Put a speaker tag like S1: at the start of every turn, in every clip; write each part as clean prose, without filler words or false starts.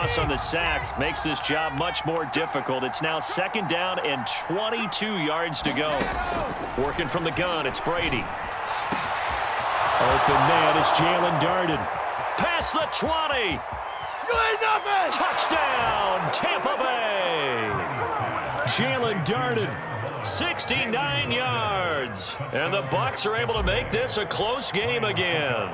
S1: loss on the sack makes this job much more difficult. It's now 2nd down and 22 yards to go. Working from the gun, it's Brady. Open man is Jalen Darden. Past the 20.
S2: You ain't nothing.
S1: Touchdown, Tampa Bay. Jalen Darden, 69 yards. And the Bucs are able to make this a close game again.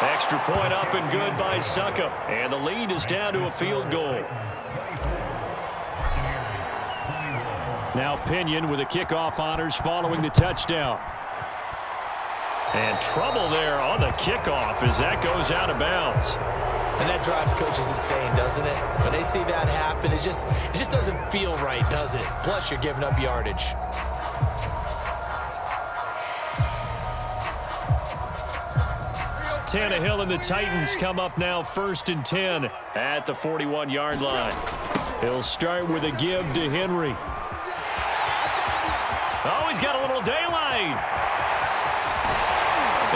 S1: Extra point up and good by Succop. And the lead is down to a field goal. Now Pinion with the kickoff honors following the touchdown. And trouble there on the kickoff as that goes out of bounds.
S3: And that drives coaches insane, doesn't it? When they see that happen, it just doesn't feel right, does it? Plus, you're giving up yardage.
S1: Tannehill and the Titans come up now 1st and 10 at the 41-yard line. He'll start with a give to Henry. Oh, he's got a little daylight.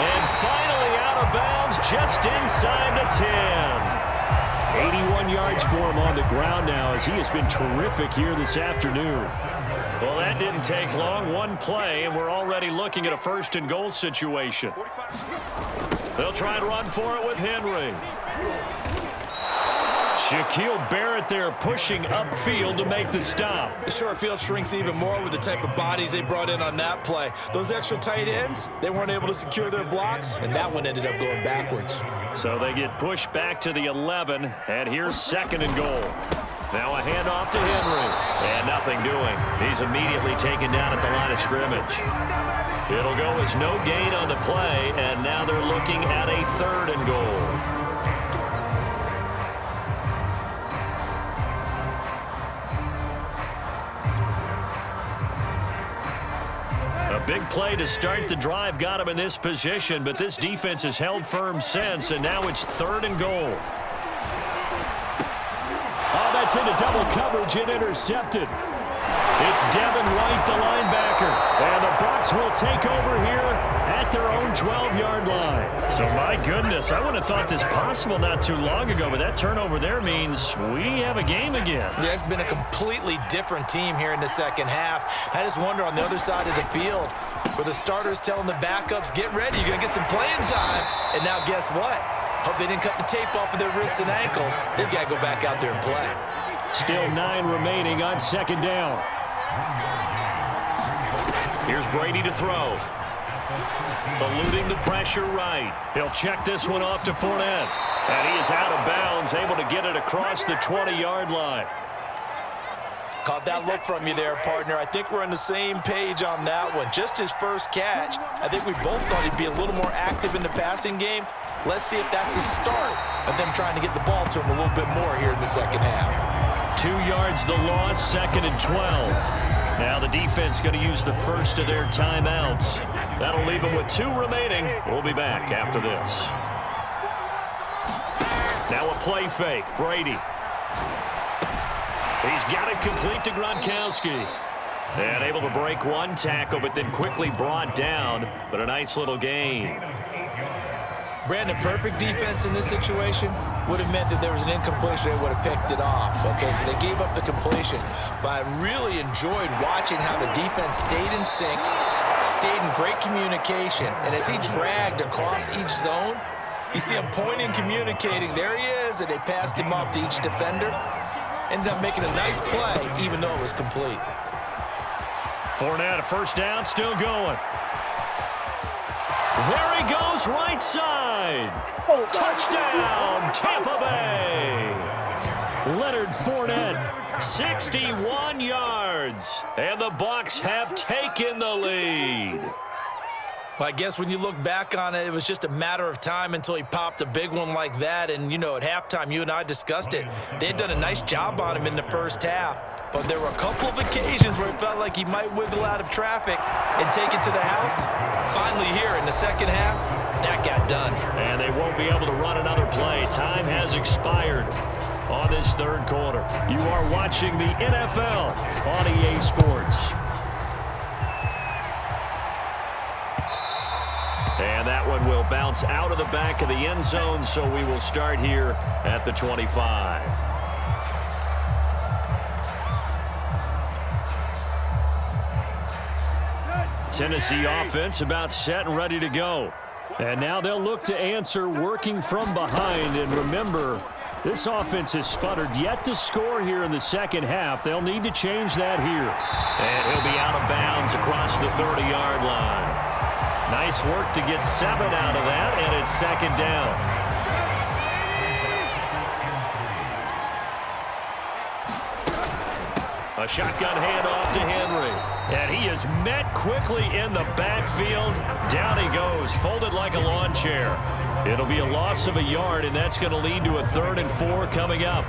S1: And finally out of bounds just inside the 10. 81 yards for him on the ground now as he has been terrific here this afternoon. Well, that didn't take long. One play, and we're already looking at a 1st and goal situation. They'll try and run for it with Henry. Shaquille Barrett there pushing upfield to make the stop.
S3: The short field shrinks even more with the type of bodies they brought in on that play. Those extra tight ends, they weren't able to secure their blocks, and that one ended up going backwards.
S1: So they get pushed back to the 11, and here's 2nd and goal. Now a handoff to Henry, and nothing doing. He's immediately taken down at the line of scrimmage. It'll go as no gain on the play, and now they're looking at a 3rd and goal. A big play to start the drive got him in this position, but this defense has held firm since, and now it's 3rd and goal. Oh, that's into double coverage and intercepted. It's Devin White, the linebacker, and the Bucs will take over here at their own 12-yard line. So, my goodness, I would have thought this possible not too long ago, but that turnover there means we have a game again.
S3: Yeah, it's been a completely different team here in the 2nd half. I just wonder on the other side of the field where the starters telling the backups, get ready, you're going to get some playing time. And now guess what? Hope they didn't cut the tape off of their wrists and ankles. They've got to go back out there and play.
S1: Still 9 remaining on 2nd down. Here's Brady to throw. Eluding the pressure right. He'll check this one off to Fournette. And he is out of bounds, able to get it across the 20-yard line.
S3: Caught that look from you there, partner. I think we're on the same page on that one. Just his first catch. I think we both thought he'd be a little more active in the passing game. Let's see if that's the start of them trying to get the ball to him a little bit more here in the 2nd half.
S1: 2 yards the loss, 2nd and 12. Now the defense going to use the first of their timeouts. That'll leave them with 2 remaining. We'll be back after this. Now a play fake. Brady. He's got it complete to Gronkowski. And able to break one tackle, but then quickly brought down. But a nice little gain.
S3: Brandon, perfect defense in this situation would have meant that there was an incompletion. They would have picked it off. Okay, so they gave up the completion. But I really enjoyed watching how the defense stayed in sync, stayed in great communication. And as he dragged across each zone, you see him pointing, communicating. There he is, and they passed him off to each defender. Ended up making a nice play, even though it was complete.
S1: Fournette, a 1st down, still going. There he goes, right side. Touchdown, Tampa Bay. Leonard Fournette, 61 yards. And the Bucs have taken the lead.
S3: Well, I guess when you look back on it, it was just a matter of time until he popped a big one like that. And, you know, at halftime, you and I discussed it. They had done a nice job on him in the 1st half. But there were a couple of occasions where it felt like he might wiggle out of traffic and take it to the house. Finally here in the 2nd half, that got done.
S1: And they won't be able to run another play. Time has expired on this 3rd quarter. You are watching the NFL on EA Sports. And that one will bounce out of the back of the end zone, so we will start here at the 25. Tennessee offense about set and ready to go. And now they'll look to answer working from behind. And remember, this offense has sputtered yet to score here in the second half. They'll need to change that here. And he'll be out of bounds across the 30-yard line. Nice work to get 7 out of that, and it's second down. A shotgun handoff to Henry. And he is met quickly in the backfield. Down he goes, folded like a lawn chair. It'll be a loss of a yard, and that's going to lead to a 3rd and 4 coming up.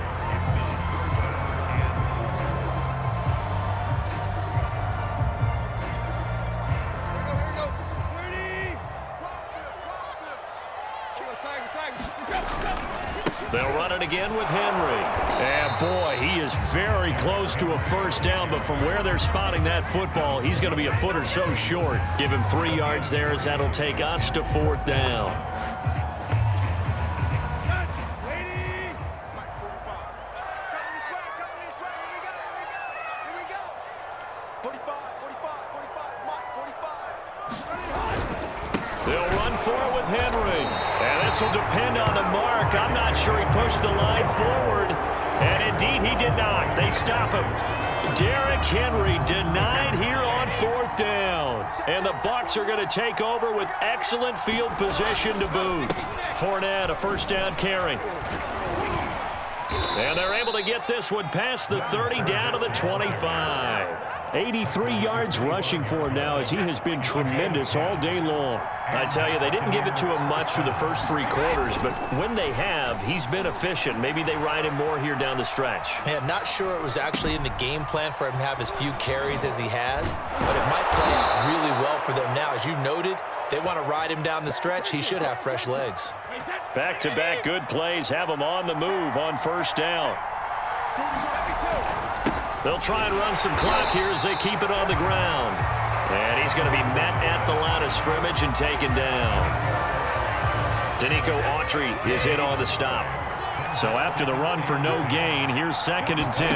S1: They'll run it again with Henry. And boy, he is very close to a first down, but from where they're spotting that football, he's going to be a foot or so short. Give him 3 yards there, as that'll take us to 4th down. They'll run for it with Henry. And this will depend on the mark. I'm not sure he pushed the line forward. And indeed, he did not. They stop him. Derrick Henry denied here on 4th down. And the Bucs are going to take over with excellent field position to boot. Fournette, a first down carry. And they're able to get this one past the 30 down to the 25. 83 yards rushing for him now, as he has been tremendous all day long. I tell you, they didn't give it to him much for the first 3 quarters, but when they have, he's been efficient. Maybe they ride him more here down the stretch.
S3: Yeah, not sure it was actually in the game plan for him to have as few carries as he has, but it might play out really well for them now. As you noted, if they want to ride him down the stretch, he should have fresh legs.
S1: Back-to-back good plays have him on the move on first down. They'll try and run some clock here as they keep it on the ground. And he's going to be met at the line of scrimmage and taken down. Danico Autry is in on the stop. So after the run for no gain, here's 2nd and 10.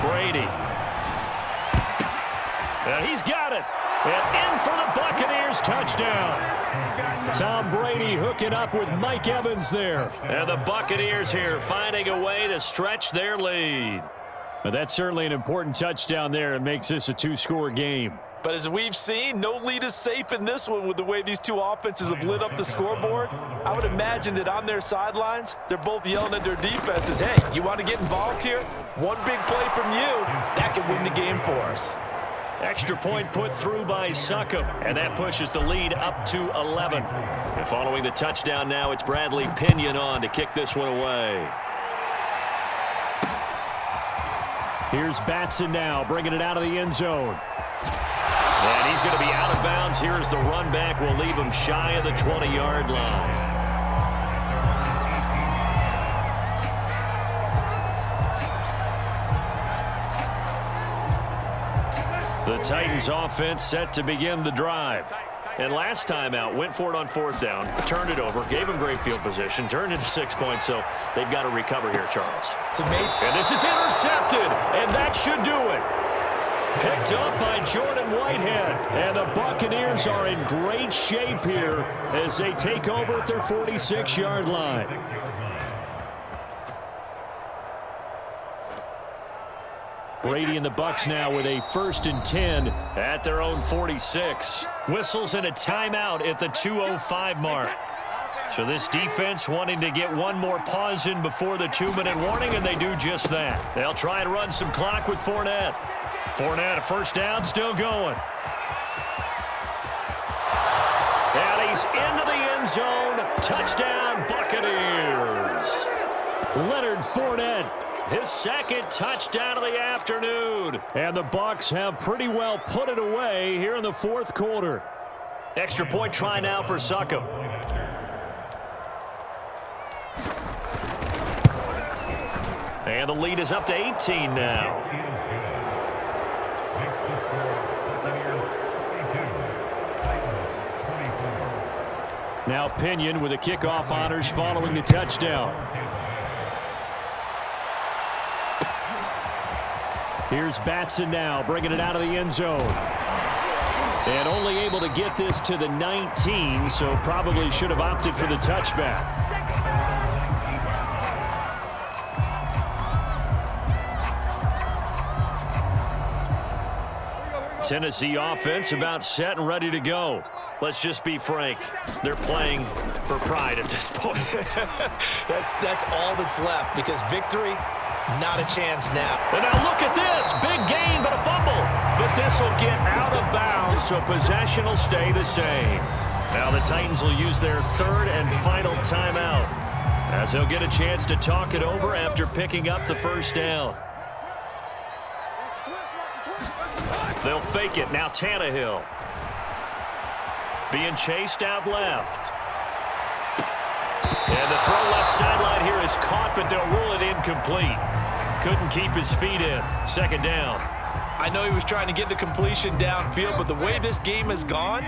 S1: Brady. And he's got it. And in for the Buccaneers, touchdown. Tom Brady hooking up with Mike Evans there. And the Buccaneers here finding a way to stretch their lead. But that's certainly an important touchdown there. It makes this a 2-score game.
S3: But as we've seen, no lead is safe in this one with the way these two offenses have lit up the scoreboard. I would imagine that on their sidelines, they're both yelling at their defenses, hey, you want to get involved here? One big play from you, that could win the game for us.
S1: Extra point put through by Succop, and that pushes the lead up to 11. And following the touchdown now, it's Bradley Pinion on to kick this one away. Here's Batson now, bringing it out of the end zone. And he's going to be out of bounds here as the run back will leave him shy of the 20-yard line. The Titans offense set to begin the drive. And last time out, went for it on 4th down, turned it over, gave him great field position, turned into 6 points, so they've got to recover here, Charles. And this is intercepted, and that should do it. Picked up by Jordan Whitehead. And the Buccaneers are in great shape here as they take over at their 46-yard line. Brady and the Bucs now with a 1st and 10 at their own 46. Whistles and a timeout at the 2:05 mark. So this defense wanting to get one more pause in before the 2-minute warning, and they do just that. They'll try and run some clock with Fournette. Fournette, a first down, still going. And he's into the end zone. Touchdown, Buccaneers. Leonard Fournette, his 2nd touchdown of the afternoon. And the Bucs have pretty well put it away here in the 4th quarter. Extra point try now for Succop. And the lead is up to 18 now. Now Pinion with the kickoff honors following the touchdown. Here's Batson now, bringing it out of the end zone. And only able to get this to the 19, so probably should have opted for the touchback. Tennessee offense about set and ready to go. Let's just be frank. They're playing for pride at this point.
S3: That's all that's left, because victory, not a chance now.
S1: And now look at this. Big gain, but a fumble. But this will get out of bounds, so possession will stay the same. Now the Titans will use their third and final timeout, as they'll get a chance to talk it over after picking up the first down. They'll fake it. Now Tannehill. Being chased out left. And the throw left sideline here is caught, but they'll rule it incomplete. Couldn't keep his feet in. Second down.
S3: I know he was trying to get the completion downfield, but the way this game has gone,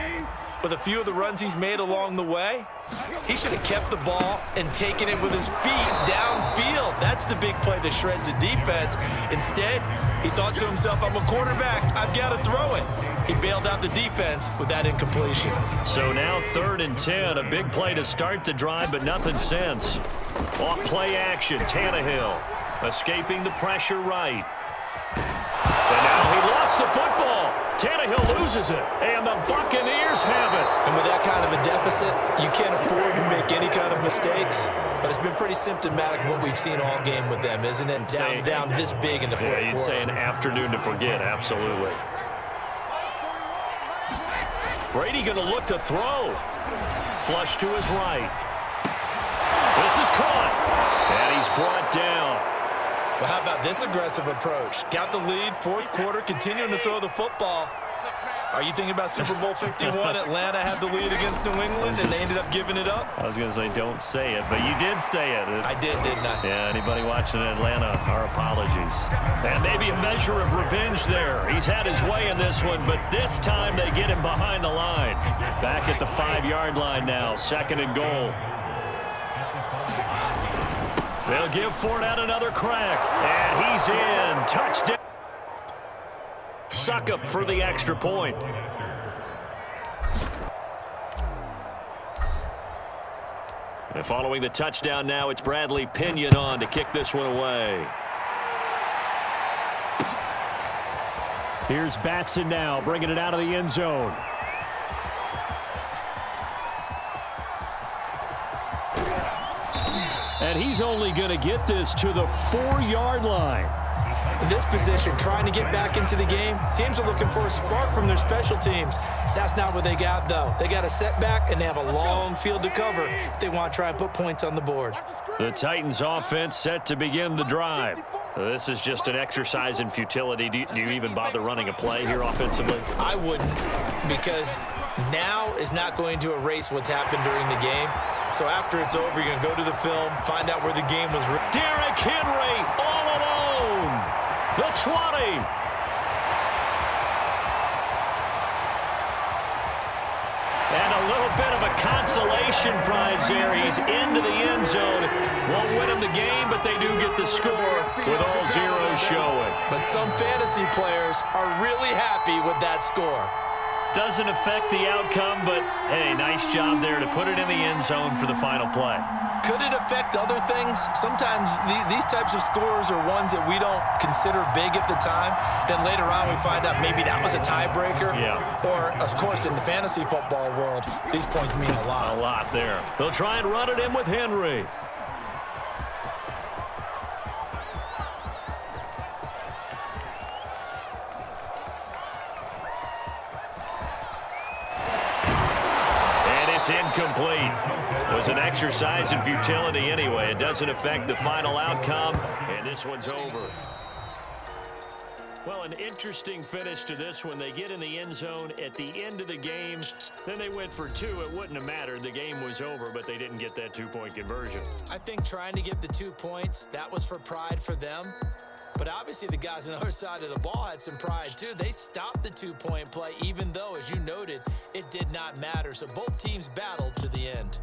S3: with a few of the runs he's made along the way, he should have kept the ball and taken it with his feet downfield. That's the big play that shreds the defense. Instead, he thought to himself, I'm a quarterback, I've got to throw it. He bailed out the defense with that incompletion.
S1: So now 3rd and 10, a big play to start the drive, but nothing since. Off play action, Tannehill escaping the pressure right. And now he lost the football. Tannehill loses it, and the Buccaneers have it.
S3: And with that kind of a deficit, you can't afford to make any kind of mistakes. But it's been pretty symptomatic of what we've seen all game with them, isn't it? Down this big in the fourth quarter.
S1: You'd say an afternoon to forget, absolutely. Brady going to look to throw. Flush to his right. This is caught. And he's brought down.
S3: Well, how about this aggressive approach? Got the lead, fourth quarter, continuing to throw the football. Are you thinking about Super Bowl 51? Atlanta had the lead against New England, and they ended up giving it up?
S1: I was going to say don't say it, but you did say it.
S3: I did, didn't I?
S1: Yeah, anybody watching Atlanta, our apologies. And maybe a measure of revenge there. He's had his way in this one, but this time they get him behind the line. Back at the 5-yard line now, 2nd and goal. They'll give Fournette another crack, and he's in. Touchdown. Succop for the extra point. And following the touchdown now, it's Bradley Pinion on to kick this one away. Here's Batson now, bringing it out of the end zone. And he's only going to get this to the 4-yard line.
S3: In this position, trying to get back into the game, teams are looking for a spark from their special teams. That's not what they got, though. They got a setback, and they have a long field to cover if they want to try and put points on the board.
S1: The Titans offense set to begin the drive. This is just an exercise in futility. Do you even bother running a play here offensively?
S3: I wouldn't, because now is not going to erase what's happened during the game. So after it's over, you're going to go to the film, find out where the game was.
S1: Derrick Henry all alone. The 20. And a little bit of a consolation prize there. He's into the end zone. Won't win him the game, but they do get the score with all zeros showing.
S3: But some fantasy players are really happy with that score.
S1: Doesn't affect the outcome, but hey, nice job there to put it in the end zone for the final play.
S3: Could it affect other things? Sometimes these types of scores are ones that we don't consider big at the time. Then later on we find out maybe that was a tiebreaker.
S1: Yeah.
S3: Or, of course, in the fantasy football world, these points mean a lot.
S1: A lot there. They'll try and run it in with Henry. It's incomplete. It was an exercise in futility anyway. It doesn't affect the final outcome, and this one's over. Well, an interesting finish to this one. They get in the end zone at the end of the game. Then they went for 2. It wouldn't have mattered. The game was over, but they didn't get that 2-point conversion.
S3: I think trying to get the 2 points, that was for pride for them. But obviously the guys on the other side of the ball had some pride too. They stopped the two-point play, even though, as you noted, it did not matter. So both teams battled to the end.